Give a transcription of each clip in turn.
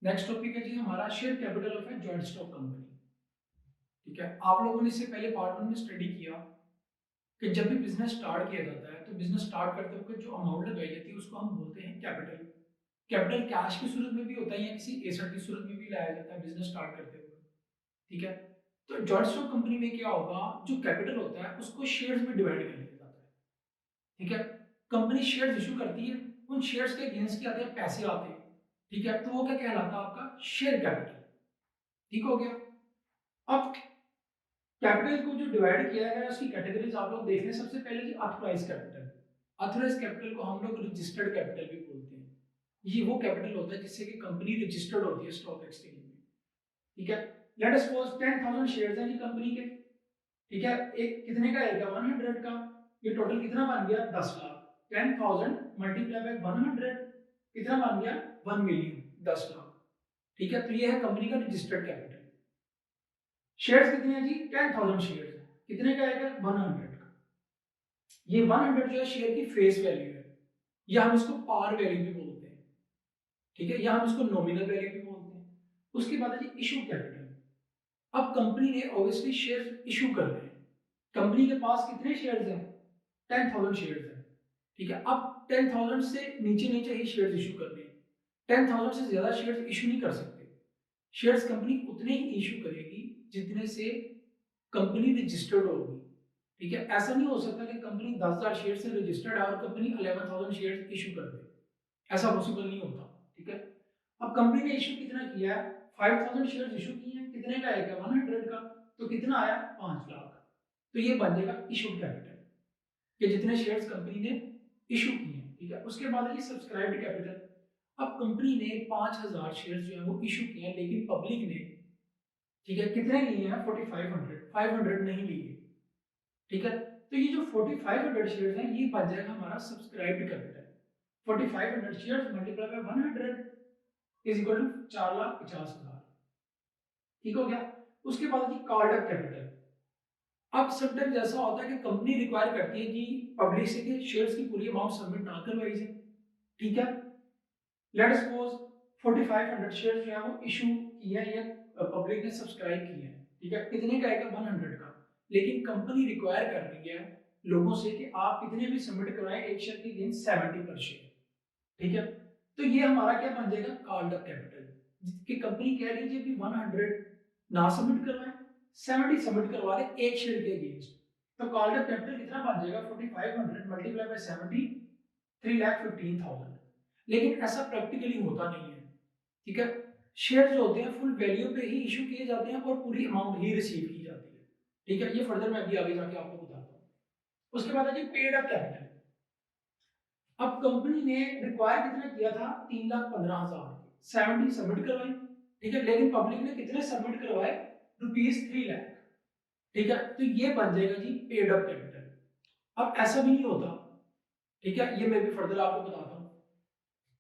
Next topic है जी हमारा share capital of a joint stock company. ठीक है, आप लोगों ने इससे पहले पार्ट 1 में स्टडी किया कि जब भी बिजनेस स्टार्ट किया जाता है तो बिजनेस स्टार्ट करते वक्त जो अमाउंट लगाई जाती है उसको हम बोलते हैं कैपिटल। कैपिटल कैश की सूरत में भी होता है या किसी एसेट की सूरत में भी लाया जाता है बिजनेस स्टार्ट करते वक्त। ठीक है, तो जॉइंट स्टॉक कंपनी में क्या होगा, जो कैपिटल होता है उसको शेयर्स में डिवाइड कर लिया जाता है। ठीक है, कंपनी शेयर्स इशू करती है, उन शेयर्स के अगेंस्ट क्या आते हैं, पैसे आते हैं। ठीक है, तो वो क्या कहलाता है, आपका शेयर कैपिटल। ठीक हो गया। अब कैपिटल को जो डिवाइड किया गया है उसकी कैटेगरीज आप लोग देख रहे हैं। सबसे पहले जी अथोराइज कैपिटल। अथोराइज कैपिटल को हम लोग रजिस्टर्ड कैपिटल भी बोलते हैं। ये वो कैपिटल होता है जिससे कि कंपनी रजिस्टर्ड होती है स्टॉक एक्सचेंज में। ठीक है, लेट अस सपोज 10,000 शेयर्स हैं जी कंपनी के। ठीक है, एक कितने का एरिया 100 का, ये टोटल कितना बन गया 10 लाख। 10,000 मल्टीप्लाई बाय 100 कितना बन गया 1 मिलियन, 10 लाख। ठीक है, तो ये है कंपनी का रजिस्टर्ड कैपिटल। शेयर्स कितने हैं जी 10,000 शेयर्स है, कितने का आएगा 100 का। ये 100 जो है शेयर की फेस वैल्यू है, या हम इसको पार वैल्यू भी बोलते हैं। ठीक है, या हम इसको नॉमिनल वैल्यू भी बोलते हैं। उसके बाद है जी इशू कैपिटल। अब कंपनी ने ऑब्वियसली शेयर इशू कर रहे हैं। कंपनी के पास कितने शेयर्स हैं 10,000 शेयर्स हैं। ठीक है, अब 10,000 से नीचे नीचे ही शेयर्स इशू करने हैं। 10,000 से ज्यादा शेयर्स इशू नहीं कर सकते। शेयर्स कंपनी उतने ही इशू करेगी जितने से कंपनी रजिस्टर्ड होगी। ठीक है, ऐसा नहीं हो सकता कि कंपनी 10,000 शेयर से रजिस्टर्ड है और कंपनी 11,000 शेयर इशू कर दे। ऐसा पॉसिबल नहीं होता। ठीक है, अब कंपनी ने इशू कितना किया है 5,000 शेयर इशू किए हैं, कितने का आएगा 100 का, तो कितना आया 5 लाख। तो ये बन जाएगा इशूड कैपिटल, कि जितने शेयर्स कंपनी ने इशू किए हैं। ठीक है, उसके बाद ये सब्सक्राइब्ड कैपिटल। अब कंपनी ने 5,000 शेयर जो है वो इशू किए हैं, लेकिन पब्लिक ने ठीक है कितने लिए हैं 4,500, 500 नहीं लिए। ठीक है, तो ये जो 4,500 शेयर्स हैं ये बन जाएगा हमारा subscribed capital. 4,500 shares multiply by 100 is equal to 4,50,000। ठीक हो गया। उसके बाद जी कॉल्ड अप कैपिटल। अब समटाइम्स ऐसा होता है कि कंपनी रिक्वायर करती है कि पब्लिक से कि शेयर्स की पूरी अमाउंट सबमिट ना करवाई जाए। ठीक है, लेट सपोज 4,500 शेयर्स जो है वो इशू किए हैं या पब्लिक ने सब्सक्राइब किए हैं। ठीक है, कितने का आएगा 100 का, लेकिन कंपनी रिक्वायर कर रही है लोगों से कि आप कितने भी सबमिट करवाएं एक शेयर के अगेंस्ट 70 पर शेयर। ठीक है, तो ये हमारा क्या बन जाएगा कॉल्ड अप कैपिटल। कि कंपनी कह रही है कि 100 ना सबमिट करवाएं, 70 सबमिट करवा दे एक शेयर के अगेंस्ट। तो कॉल्ड अप कैपिटल कितना बन जाएगा 4,500 मल्टीप्लाई बाय 70, 3,15,000। लेकिन ऐसा प्रैक्टिकली होता नहीं है। ठीक है, शेयर जो होते हैं फुल वैल्यू पे ही इशू किए जाते हैं और पूरी अमाउंट ही रिसीव की जाती है। ठीक है, ये फर्दर मैं अभी आगे जाके आपको बताता हूँ। उसके बाद है जी पेड अप कैपिटल। अब कंपनी ने रिक्वायर कितना किया था 3,15,000 के, 70 सबमिट करवाए। ठीक है, लेकिन पब्लिक ने कितने सबमिट करवाए ₹3 लाख। ठीक है, तो ये बन जाएगा जी पेड अप कैपिटल। अब ऐसा भी नहीं होता। ठीक है, ये मैं भी फर्दर आपको बताता हूँ।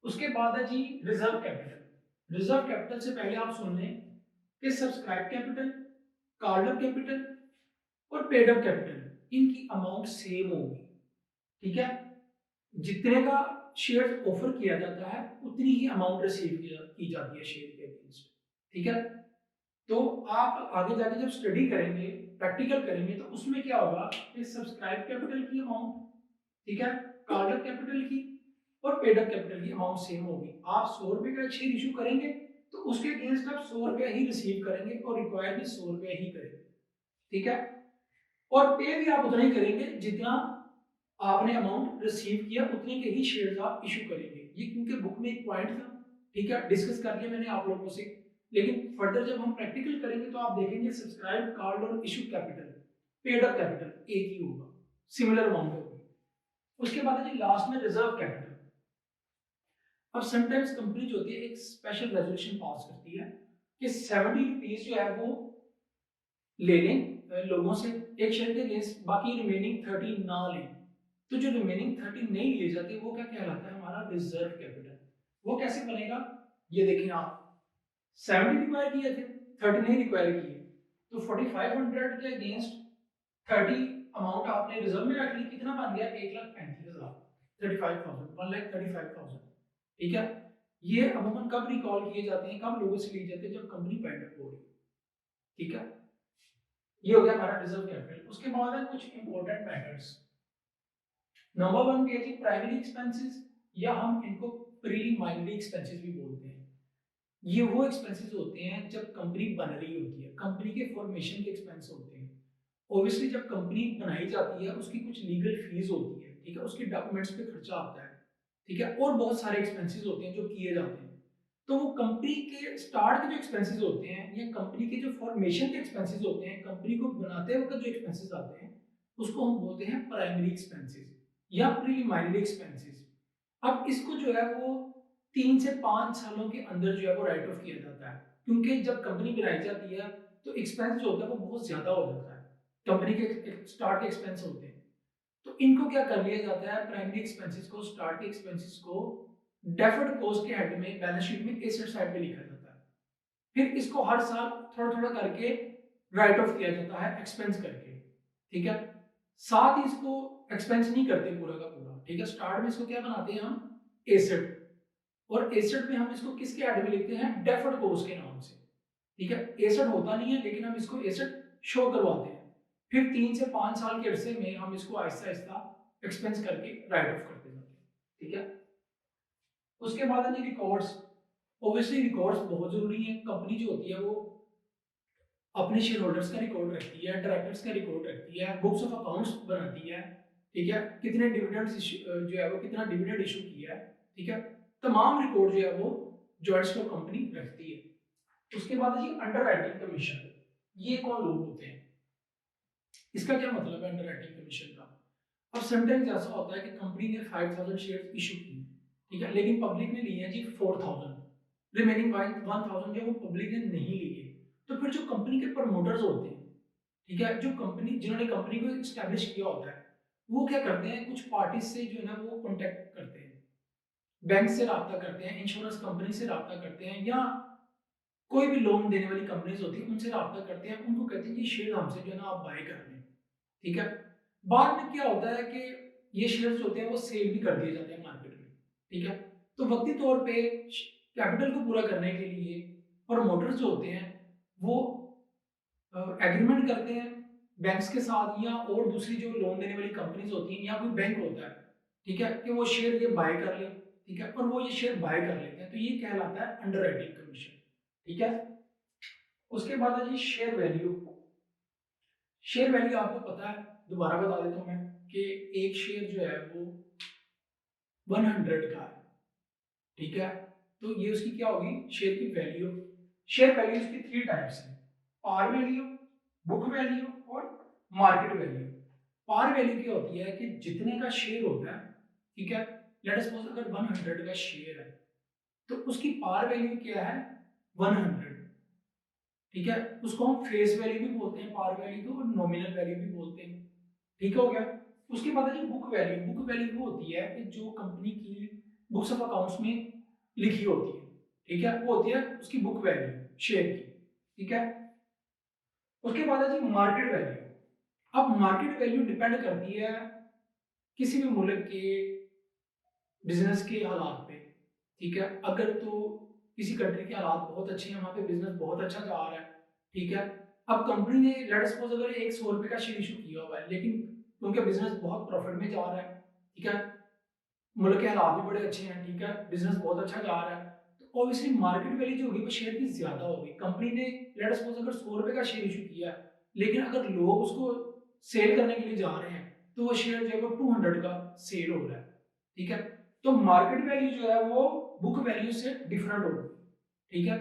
उसके बाद है जी रिजर्व कैपिटल। रिजर्व कैपिटल से पहले आप सुन लें कि subscribe capital, called up capital और पेड अप कैपिटल इनकी अमाउंट सेम होगी। ठीक है, जितने का शेयर ऑफर किया जाता है उतनी ही अमाउंट रिसीव की जाती है शेयर के अगेंस्ट। ठीक है, तो आप आगे जाके जब स्टडी करेंगे प्रैक्टिकल करेंगे तो उसमें क्या होगा कि सब्सक्राइब कैपिटल की अमाउंट, ठीक है, कॉल्ड अप कैपिटल की और पेड अप कैपिटल की अमाउंट सेम होगी। आप 100 रुपए का शेयर इशू करेंगे तो उसके अगेंस्ट आप 100 रुपए ही रिसीव करेंगे और रिक्वायर भी 100 रुपए ही करेंगे। ठीक है, और पे भी आप उतना ही करेंगे जितना आपने अमाउंट रिसीव किया, उतने के ही शेयर्स आप इशू करेंगे। ये क्योंकि बुक में एक पॉइंट था। ठीक है, डिस्कस कर लिया मैंने आप लोगों से, लेकिन फर्दर जब हम प्रैक्टिकल करेंगे तो आप देखेंगे सब्सक्राइब, कॉल्ड और issue capital, paid up capital एक ही होगा, सिमिलर अमाउंट होगी। उसके बाद है जी लास्ट में रिजर्व कैपिटल। अब समटाइम्स कंपनी जो होती है एक स्पेशल रेजोल्यूशन पास करती है कि 70 रुपीज जो है वो ले लें लोगों से एक शेयर के अगेंस्ट, बाकी रिमेनिंग 30 ना लें। तो जो रिमेनिंग 30 नहीं लिए जाते वो क्या कहलाता है हमारा रिजर्व कैपिटल। वो कैसे बनेगा, ये देखें आप 70 रिक्वायर किए थे, 30 नहीं रिक्वायर किए, तो 4,500 के अगेंस्ट 30 अमाउंट आपने रिजर्व में रख ली, कितना बन गया 1,35,000, 35,000, 1,35,000। ठीक है, ये अमूमन कब रिकॉल किए जाते हैं, कब लोगों से लिए जाते हैं, जब कंपनी पैड अप हो रही है, ठीक है। ये हो गया हमारा रिजर्व कैपिटल। उसके बाद है कुछ इंपॉर्टेंट मैटर्स। नंबर वन पे है जी प्राइमरी एक्सपेंसेस, या हम इनको प्रीलिमिनरी एक्सपेंसेस भी बोलते हैं। ये वो एक्सपेंसेस होते हैं जब कंपनी बन रही होती है, कंपनी के फॉर्मेशन के एक्सपेंस होते हैं। ऑब्वियसली जब कंपनी बनाई जाती है उसकी कुछ लीगल फीस होती है, ठीक है, उसके डॉक्यूमेंट्स पे खर्चा आता है, ठीक है, और बहुत सारे एक्सपेंसेस होते हैं जो किए जाते हैं। तो वो कंपनी के स्टार्ट के जो एक्सपेंसेस होते हैं या कंपनी के जो फॉर्मेशन के एक्सपेंसेस होते हैं, कंपनी को बनाते वक्त जो एक्सपेंसेस आते हैं, उसको हम बोलते हैं प्राइमरी एक्सपेंसेस या प्रीलिमिनरी एक्सपेंसेस। अब इसको जो है वो 3 से 5 सालों के अंदर जो है वो राइट ऑफ किया जाता है, क्योंकि जब कंपनी बनाई जाती है तो एक्सपेंस जो होता है वो बहुत ज्यादा हो जाता है, कंपनी के स्टार्ट के एक्सपेंस होते हैं। तो इनको क्या कर लिया जाता है, प्राइमरी एक्सपेंसेस को, स्टार्ट के एक्सपेंसेस को डेफर्ड कॉस्ट के हेड में बैलेंस शीट में एसेट साइड पे लिखा जाता है। फिर इसको हर साल थोड़ा थोड़ा करके राइट ऑफ किया जाता है एक्सपेंस करके, ठीक है। साथ ही इसको एक्सपेंस नहीं करते पूरा का पूरा, ठीक है। स्टार्ट में इसको क्या बनाते हैं हम, एसेट, और एसेट में हम इसको किसके हेड में लिखते हैं, डेफर्ड कॉस्ट के नाम से, ठीक है। एसेट होता नहीं है लेकिन हम इसको एसेट शो करवाते हैं। फिर 3 से 5 साल के अरसे में हम इसको आहिस्ता आहिस्ता एक्सपेंस करके राइट ऑफ करते जाते हैं, ठीक है। उसके बाद है जी रिकॉर्ड्स। ऑब्वियसली रिकॉर्ड्स बहुत जरूरी है। कंपनी जो होती है वो अपने शेयर होल्डर्स का रिकॉर्ड रखती है, डायरेक्टर्स का रिकॉर्ड रखती है, बुक्स ऑफ अकाउंट्स बनाती है, ठीक है, कितने डिविडेंड्स जो है वो कितना डिविडेंड इशू किया है, ठीक है। तमाम रिकॉर्ड जो है वो जॉइंट स्टॉक कंपनी रखती है। उसके बाद है जी अंडर राइटिंग कमीशन। ये कौन लोग होते हैं, इसका क्या मतलब है अंडर राइटिंग कमीशन का। अब समटाइम्स ऐसा होता है कि कंपनी ने 5000 शेयर इशू किए, ठीक है, लेकिन पब्लिक ने लिए हैं जी 4000, रिमेनिंग 1000 जो वो पब्लिक ने नहीं लिए। तो फिर जो कंपनी के प्रमोटर्स होते हैं, ठीक है, जो कंपनी जिन्होंने कंपनी को स्टैब्लिश किया होता है, वो क्या करते हैं, कुछ पार्टी से जो है ना वो कॉन्टेक्ट करते हैं, बैंक से रब्ता करते हैं, इंश्योरेंस कंपनी से रब्ता करते हैं, या कोई भी लोन देने वाली कंपनीज होती है उनसे रब्ता करते हैं, उनको कहते हैं कि शेयर हमसे जो है ना आप बाय कर लें, ठीक है। बाद में क्या होता है कि ये शेयर्स होते हैं वो सेल भी कर दिए जाते हैं मार्केट में, ठीक है। तो वक्ती तौर पे कैपिटल को पूरा करने के लिए प्रमोटर्स जो होते हैं वो एग्रीमेंट करते हैं बैंक्स के साथ, या और दूसरी जो लोन देने वाली कंपनीज होती हैं, या कोई बैंक होता है, ठीक है, कि वो शेयर ये बाय कर ले, ठीक है, और वो ये शेयर बाय कर लेते हैं, तो ये कहलाता है अंडर राइटिंग कमीशन, ठीक है। उसके बाद है जी शेयर वैल्यू। शेयर वैल्यू आपको पता है, दोबारा बता देता हूँ मैं, कि एक शेयर जो है वो 100 का है, ठीक है। तो ये उसकी क्या होगी, शेयर की वैल्यू। शेयर वैल्यू की 3 टाइप्स है, पार वैल्यू, बुक वैल्यू और मार्केट वैल्यू। पार वैल्यू क्या होती है कि जितने का शेयर होता है, ठीक है, लेट सपोज अगर 100 का शेयर है तो उसकी पार वैल्यू क्या है, 100, ठीक है। उसको हम फेस वैल्यू भी बोलते हैं पार वैल्यू को, और नॉमिनल वैल्यू भी बोलते हैं, ठीक हो गया। उसके बाद है बुक वैल्यू। बुक वैल्यू वो होती है कि जो कंपनी की बुक्स ऑफ अकाउंट्स में लिखी होती है, ठीक है, वो होती है उसकी बुक वैल्यू शेयर की, ठीक है। उसके बाद है जी मार्केट वैल्यू। अब मार्केट वैल्यू डिपेंड करती है किसी भी मुल्क के बिजनेस के हालात पे, ठीक है। अगर तो किसी कंट्री के हालात बहुत अच्छे हैं, वहां पे बिजनेस बहुत अच्छा जा रहा है, ठीक है। अब कंपनी ने लेट सपोज अगर एक 100 रुपए का शेयर इशू किया हुआ है, लेकिन उनका बिजनेस बहुत प्रॉफिट में जा रहा है, ठीक है, मुल्क के हालात भी बड़े अच्छे हैं, ठीक है, बिजनेस बहुत अच्छा जा रहा है, तो ऑब्वियसली मार्केट वैल्यू जो होगी वो शेयर की ज्यादा होगी। कंपनी ने लेट सपोज अगर 100 रुपए का शेयर इशू किया है, लेकिन अगर लोग उसको सेल करने के लिए जा रहे हैं तो वो शेयर जो है वो 200 का सेल हो रहा है, ठीक है। तो मार्केट वैल्यू जो है वो बुक वैल्यू से डिफरेंट होगी, ठीक है।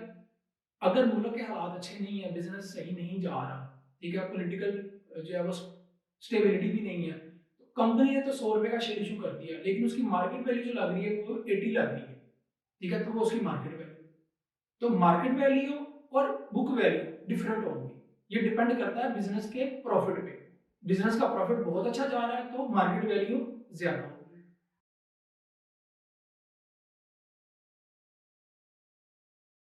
अगर मुल्क के हालात अच्छे नहीं है, बिजनेस सही नहीं जा रहा, ठीक है, पॉलिटिकल जो है वो स्टेबिलिटी भी नहीं है, तो कंपनी ने तो 100 रुपए का शेयर इशू कर दिया, लेकिन उसकी मार्केट वैल्यू जो लग रही है वो 80 लग रही है, ठीक है, तो वो उसकी मार्केट वैल्यू। तो मार्केट वैल्यू और बुक वैल्यू डिफरेंट होंगी। ये डिपेंड करता है बिजनेस के प्रॉफिट पे। बिजनेस का प्रॉफिट बहुत अच्छा जा रहा है तो मार्केट वैल्यू ज्यादा होगी।